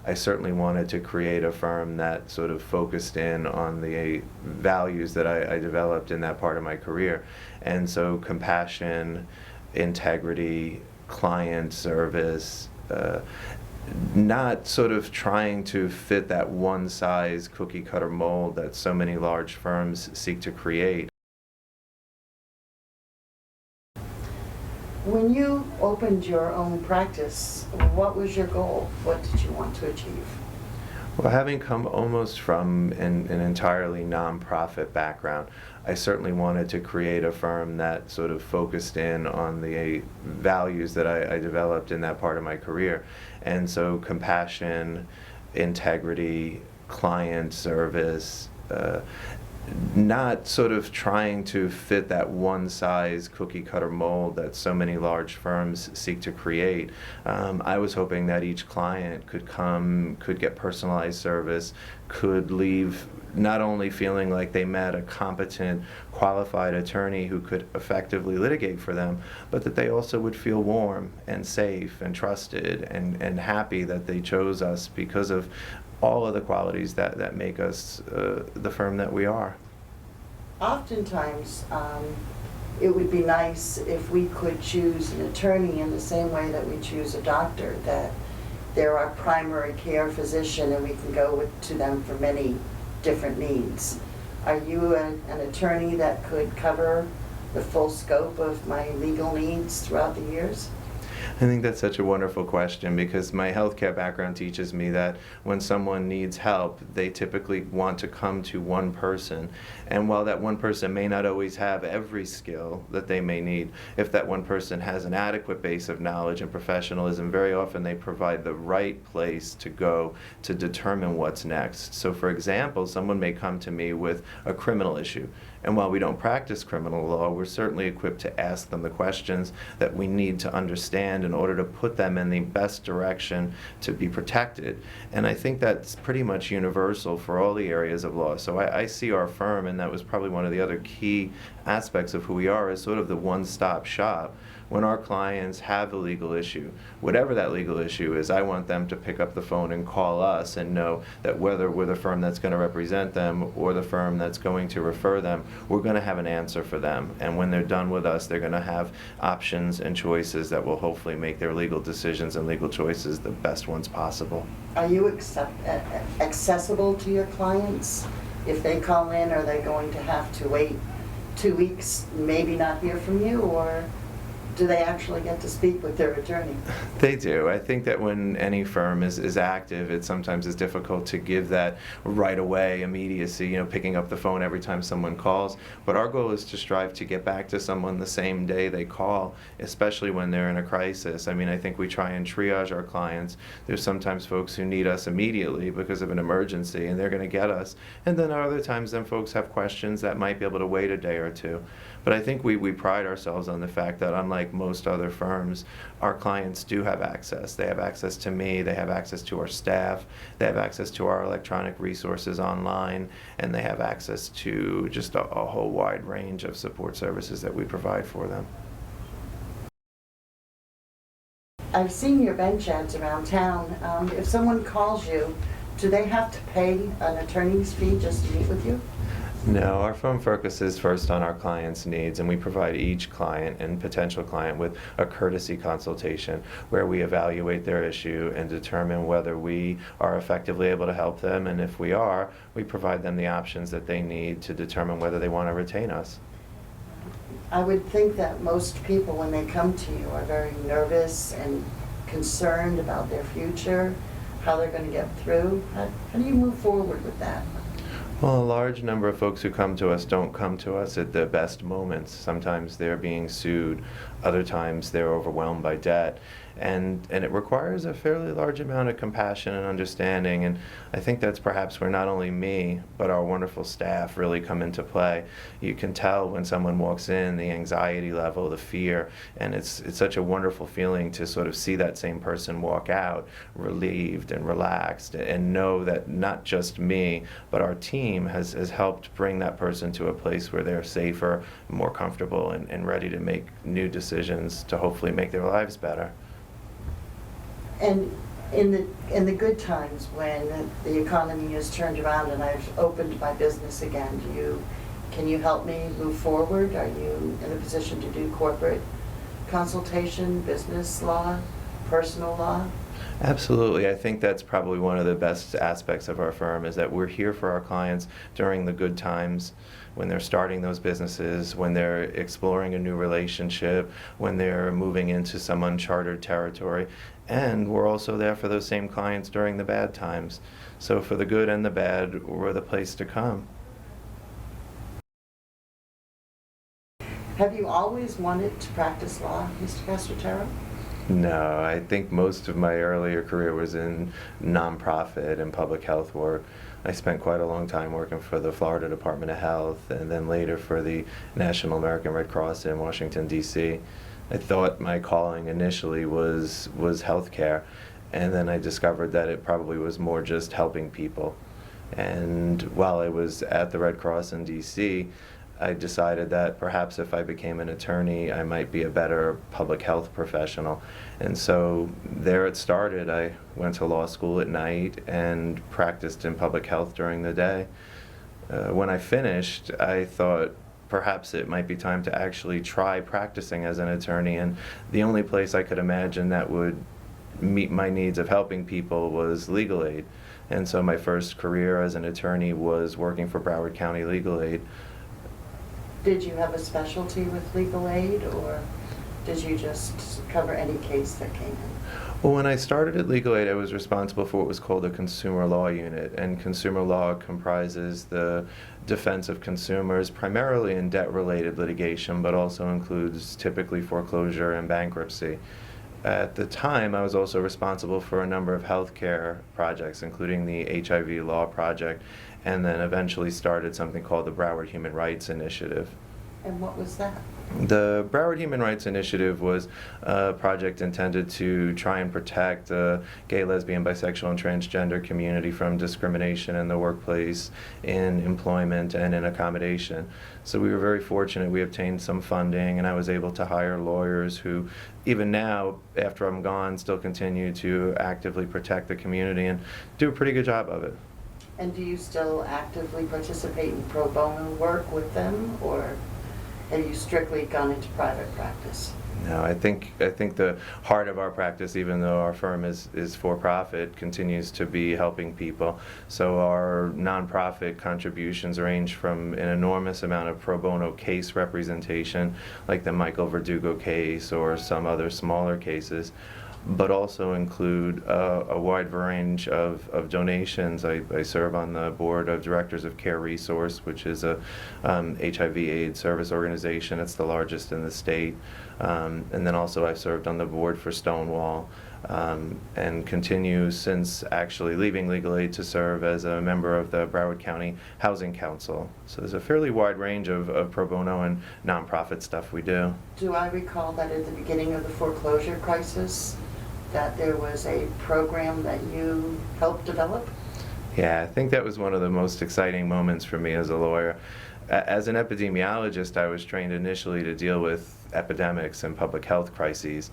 I certainly wanted to create a firm that sort of focused in on the values that I developed in that part of my career. And so compassion, integrity, client service, not sort of trying to fit that one size cookie cutter mold that so many large firms seek to create. When you opened your own practice, what was your goal? What did you want to achieve? Well, having come almost from an entirely nonprofit background, I certainly wanted to create a firm that sort of focused in on the values that I developed in that part of my career. And so compassion, integrity, client service, not sort of trying to fit that one size cookie cutter mold that so many large firms seek to create. I was hoping that each client could come, could get personalized service, could leave not only feeling like they met a competent, qualified attorney who could effectively litigate for them, but that they also would feel warm and safe and trusted and happy that they chose us because of all of the qualities that make us the firm that we are. Oftentimes, it would be nice if we could choose an attorney in the same way that we choose a doctor, that they're our primary care physician and we can go to them for many different needs. Are you an attorney that could cover the full scope of my legal needs throughout the years? I think that's such a wonderful question because my healthcare background teaches me that when someone needs help, they typically want to come to one person. And while that one person may not always have every skill that they may need, if that one person has an adequate base of knowledge and professionalism, very often they provide the right place to go to determine what's next. So for example, someone may come to me with a criminal issue. And while we don't practice criminal law, we're certainly equipped to ask them the questions that we need to understand in order to put them in the best direction to be protected. And I think that's pretty much universal for all the areas of law. So I see our firm, and that was probably one of the other key aspects of who we are, as sort of the one-stop shop. When our clients have a legal issue, whatever that legal issue is, I want them to pick up the phone and call us and know that whether we're the firm that's going to represent them or the firm that's going to refer them, we're going to have an answer for them. And when they're done with us, they're going to have options and choices that will hopefully make their legal decisions and legal choices the best ones possible. Are you accessible to your clients? If they call in, are they going to have to wait 2 weeks, maybe not hear from you, or do they actually get to speak with their attorney? They do. I think that when any firm is active, it sometimes is difficult to give that right away immediacy, picking up the phone every time someone calls. But our goal is to strive to get back to someone the same day they call, especially when they're in a crisis. I mean, I think we try and triage our clients. There's sometimes folks who need us immediately because of an emergency, and they're going to get us. And then other times, then folks have questions that might be able to wait a day or two. But I think we pride ourselves on the fact that unlike most other firms, our clients do have access. They have access to me, they have access to our staff, they have access to our electronic resources online, and they have access to just a whole wide range of support services that we provide for them. I've seen your bench ads around town. If someone calls you, do they have to pay an attorney's fee just to meet with you? No, our firm focuses first on our clients' needs, and we provide each client and potential client with a courtesy consultation where we evaluate their issue and determine whether we are effectively able to help them, and if we are, we provide them the options that they need to determine whether they want to retain us. I would think that most people, when they come to you, are very nervous and concerned about their future, how they're going to get through. How do you move forward with that? Well, a large number of folks who come to us don't come to us at the best moments. Sometimes they're being sued, other times they're overwhelmed by debt. And it requires a fairly large amount of compassion and understanding, and I think that's perhaps where not only me, but our wonderful staff really come into play. You can tell when someone walks in, the anxiety level, the fear, and it's such a wonderful feeling to sort of see that same person walk out relieved and relaxed and know that not just me, but our team has helped bring that person to a place where they're safer, more comfortable, and ready to make new decisions to hopefully make their lives better. And In the good times when the economy is turned around and I've opened my business again, can you help me move forward? Are you in a position to do corporate consultation, business law, personal law? Absolutely. I think that's probably one of the best aspects of our firm is that we're here for our clients during the good times, when they're starting those businesses, when they're exploring a new relationship, when they're moving into some uncharted territory. And we're also there for those same clients during the bad times. So for the good and the bad, we're the place to come. Have you always wanted to practice law, Mr. Castrotero? No, I think most of my earlier career was in nonprofit and public health work. I spent quite a long time working for the Florida Department of Health and then later for the National American Red Cross in Washington, D.C. I thought my calling initially was healthcare, and then I discovered that it probably was more just helping people. And while I was at the Red Cross in D.C., I decided that perhaps if I became an attorney, I might be a better public health professional. And so there it started. I went to law school at night and practiced in public health during the day. When I finished, I thought perhaps it might be time to actually try practicing as an attorney, and the only place I could imagine that would meet my needs of helping people was legal aid. And so my first career as an attorney was working for Broward County Legal Aid. Did you have a specialty with legal aid, or did you just cover any case that came in? Well, when I started at Legal Aid, I was responsible for what was called a consumer law unit, and consumer law comprises the defense of consumers, primarily in debt-related litigation, but also includes typically foreclosure and bankruptcy. At the time, I was also responsible for a number of healthcare projects, including the HIV Law Project, and then eventually started something called the Broward Human Rights Initiative. And what was that? The Broward Human Rights Initiative was a project intended to try and protect the gay, lesbian, bisexual, and transgender community from discrimination in the workplace, in employment, and in accommodation. So we were very fortunate. We obtained some funding, and I was able to hire lawyers who, even now, after I'm gone, still continue to actively protect the community and do a pretty good job of it. And do you still actively participate in pro bono work with them, or have you strictly gone into private practice? No, I think the heart of our practice, even though our firm is for profit, continues to be helping people. So our nonprofit contributions range from an enormous amount of pro bono case representation, like the Michael Verdugo case or some other smaller cases, but also include a wide range of donations. I serve on the board of directors of Care Resource, which is a HIV/AIDS service organization. It's the largest in the state. And then also I've served on the board for Stonewall, and continue since actually leaving Legal Aid to serve as a member of the Broward County Housing Council. So there's a fairly wide range of pro bono and nonprofit stuff we do. Do I recall that at the beginning of the foreclosure crisis, that there was a program that you helped develop? Yeah, I think that was one of the most exciting moments for me as a lawyer. As an epidemiologist, I was trained initially to deal with epidemics and public health crises.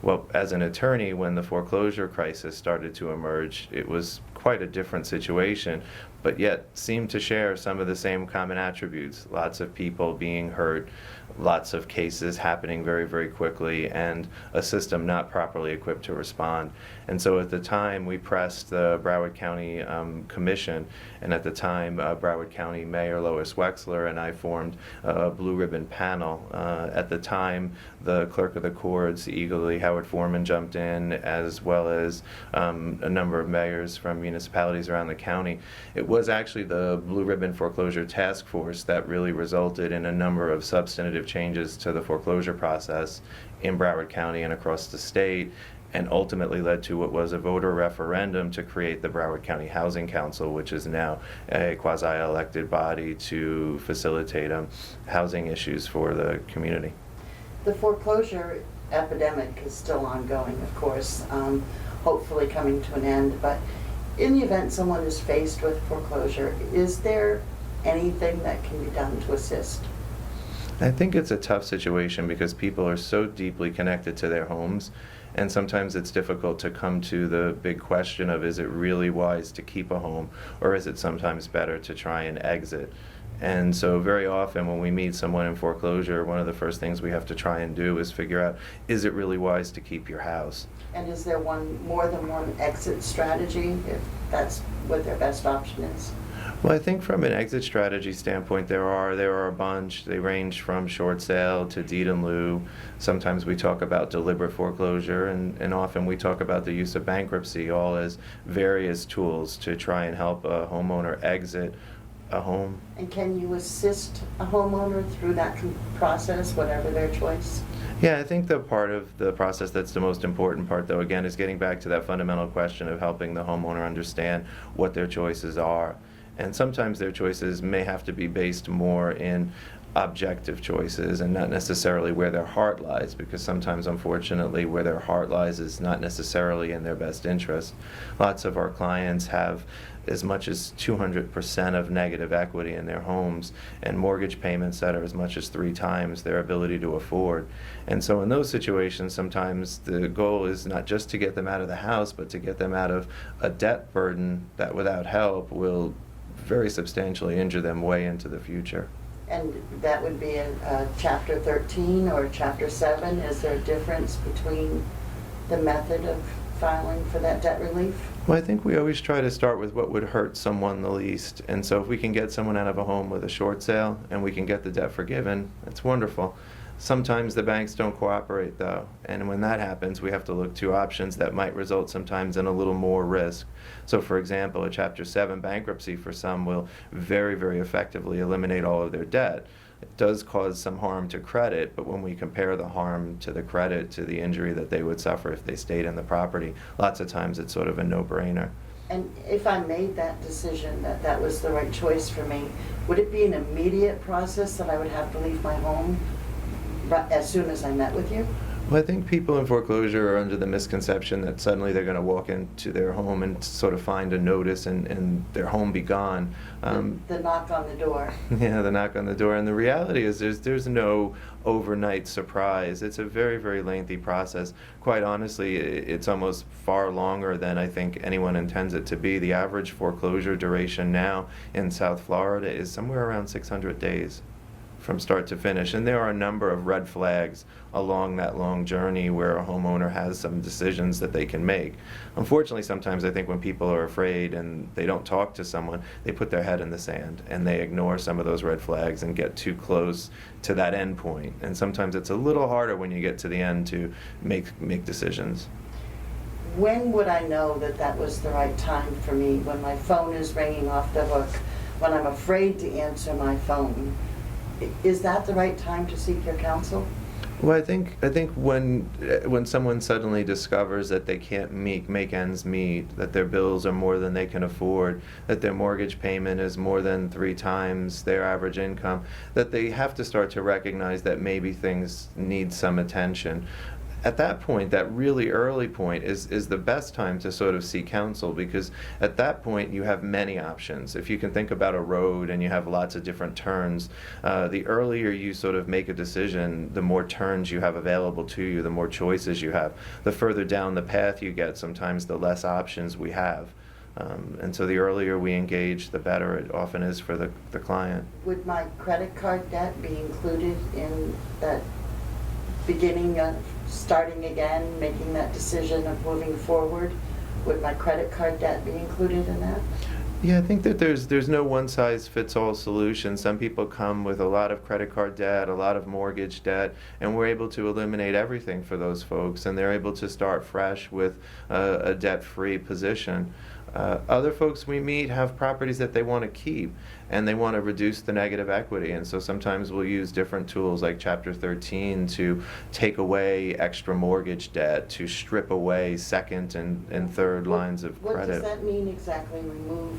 Well, as an attorney, when the foreclosure crisis started to emerge, it was quite a different situation, but yet seemed to share some of the same common attributes. Lots of people being hurt, lots of cases happening very, very quickly, and a system not properly equipped to respond. And so at the time, we pressed the Broward County Commission, and at the time, Broward County Mayor Lois Wexler and I formed a blue ribbon panel. At the time, the clerk of the courts, eagerly Howard Foreman, jumped in, as well as a number of mayors from municipalities around the county. It was actually the Blue Ribbon Foreclosure Task Force that really resulted in a number of substantive changes to the foreclosure process in Broward County and across the state, and ultimately led to what was a voter referendum to create the Broward County Housing Council, which is now a quasi-elected body to facilitate housing issues for the community. The foreclosure epidemic is still ongoing, of course, hopefully coming to an end, but in the event someone is faced with foreclosure, is there anything that can be done to assist? I think it's a tough situation because people are so deeply connected to their homes, And sometimes it's difficult to come to the big question of, is it really wise to keep a home, or is it sometimes better to try and exit? And so very often when we meet someone in foreclosure, one of the first things we have to try and do is figure out, is it really wise to keep your house? And is there more than one exit strategy, if that's what their best option is? Well, I think from an exit strategy standpoint, there are a bunch. They range from short sale to deed in lieu. Sometimes we talk about deliberate foreclosure, and often we talk about the use of bankruptcy, all as various tools to try and help a homeowner exit a home. And can you assist a homeowner through that process, whatever their choice? Yeah, I think the part of the process that's the most important part, though, again, is getting back to that fundamental question of helping the homeowner understand what their choices are. And sometimes their choices may have to be based more in objective choices and not necessarily where their heart lies, because sometimes, unfortunately, where their heart lies is not necessarily in their best interest. Lots of our clients have as much as 200% of negative equity in their homes and mortgage payments that are as much as 3 times their ability to afford. And so in those situations, sometimes the goal is not just to get them out of the house, but to get them out of a debt burden that without help will very substantially injure them way into the future. And that would be a Chapter 13 or Chapter 7? Is there a difference between the method of filing for that debt relief? Well, I think we always try to start with what would hurt someone the least. And so if we can get someone out of a home with a short sale and we can get the debt forgiven, that's wonderful. Sometimes the banks don't cooperate, though, and when that happens, we have to look to options that might result sometimes in a little more risk. So, for example, a Chapter 7 bankruptcy for some will very, very effectively eliminate all of their debt. It does cause some harm to credit, but when we compare the harm to the credit to the injury that they would suffer if they stayed in the property, lots of times it's sort of a no-brainer. And if I made that decision that that was the right choice for me, would it be an immediate process that I would have to leave my home as soon as I met with you? Well, I think people in foreclosure are under the misconception that suddenly they're going to walk into their home and sort of find a notice and their home be gone. The knock on the door. Yeah, the knock on the door. And the reality is there's no overnight surprise. It's a very, very lengthy process. Quite honestly, it's almost far longer than I think anyone intends it to be. The average foreclosure duration now in South Florida is somewhere around 600 days. From start to finish. And there are a number of red flags along that long journey where a homeowner has some decisions that they can make. Unfortunately, sometimes I think when people are afraid and they don't talk to someone, they put their head in the sand and they ignore some of those red flags and get too close to that end point. And sometimes it's a little harder when you get to the end to make decisions. When would I know that that was the right time for me? When my phone is ringing off the hook, when I'm afraid to answer my phone? Is that the right time to seek your counsel? Well, I think when someone suddenly discovers that they can't make ends meet, that their bills are more than they can afford, that their mortgage payment is more than 3 times their average income, that they have to start to recognize that maybe things need some attention. At that point, that really early point is the best time to sort of seek counsel, because at that point you have many options. If you can think about a road and you have lots of different turns, the earlier you sort of make a decision, the more turns you have available to you, the more choices you have. The further down the path you get, sometimes the less options we have. And so the earlier we engage, the better it often is for the client. Would my credit card debt be included in that beginning of starting again, making that decision of moving forward? Would my credit card debt be included in that? Yeah, I think that there's no one-size-fits-all solution. Some people come with a lot of credit card debt, a lot of mortgage debt, and we're able to eliminate everything for those folks, and they're able to start fresh with a debt-free position. Other folks we meet have properties that they want to keep, and they want to reduce the negative equity, and so sometimes we'll use different tools like Chapter 13 to take away extra mortgage debt, to strip away second and third lines of credit. What does that mean exactly, remove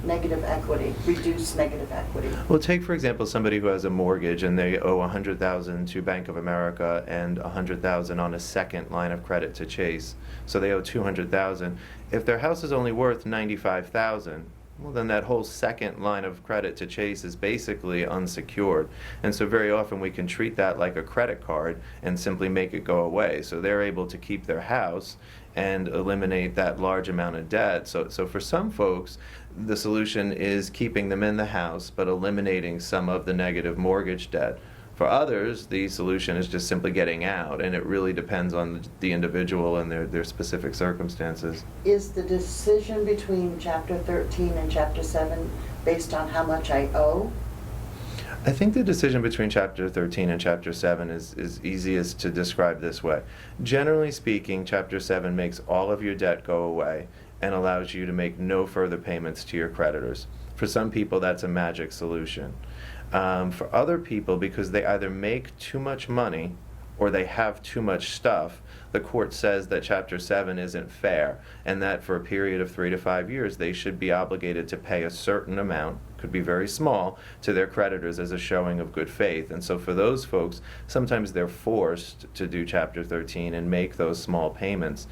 negative equity, reduce negative equity? Well, take, for example, somebody who has a mortgage and they owe $100,000 to Bank of America and $100,000 on a second line of credit to Chase. So they owe $200,000. If their house is only worth $95,000, well, then that whole second line of credit to Chase is basically unsecured. And so very often we can treat that like a credit card and simply make it go away. So they're able to keep their house and eliminate that large amount of debt. So for some folks, the solution is keeping them in the house but eliminating some of the negative mortgage debt. For others, the solution is just simply getting out, and it really depends on the individual and their specific circumstances. Is the decision between Chapter 13 and Chapter 7 based on how much I owe? I think the decision between Chapter 13 and Chapter 7 is easiest to describe this way. Generally speaking, Chapter 7 makes all of your debt go away and allows you to make no further payments to your creditors. For some people, that's a magic solution. For other people, because they either make too much money or they have too much stuff, the court says that Chapter 7 isn't fair, and that for a period of 3 to 5 years they should be obligated to pay a certain amount, could be very small, to their creditors as a showing of good faith. And so for those folks, sometimes they're forced to do Chapter 13 and make those small payments.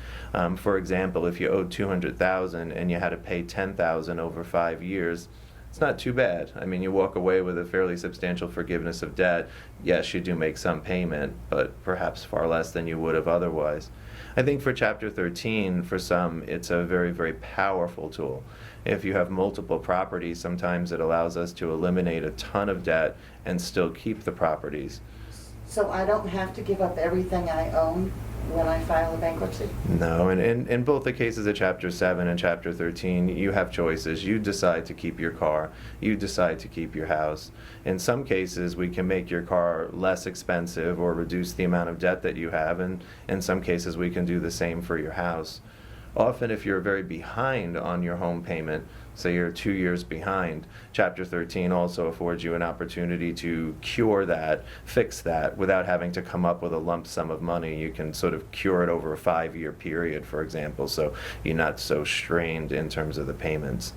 For example, if you owed $200,000 and you had to pay $10,000 over 5 years, it's not too bad. I mean, you walk away with a fairly substantial forgiveness of debt. Yes, you do make some payment, but perhaps far less than you would have otherwise. I think for Chapter 13, for some, it's a very, very powerful tool. If you have multiple properties, sometimes it allows us to eliminate a ton of debt and still keep the properties. So I don't have to give up everything I own when I file a bankruptcy? No, and in both the cases of Chapter 7 and Chapter 13, you have choices. You decide to keep your car. You decide to keep your house. In some cases, we can make your car less expensive or reduce the amount of debt that you have, and in some cases, we can do the same for your house. Often, if you're very behind on your home payment, say you're 2 years behind, Chapter 13 also affords you an opportunity to cure that, fix that, without having to come up with a lump sum of money. You can sort of cure it over a 5-year period, for example, so you're not so strained in terms of the payments.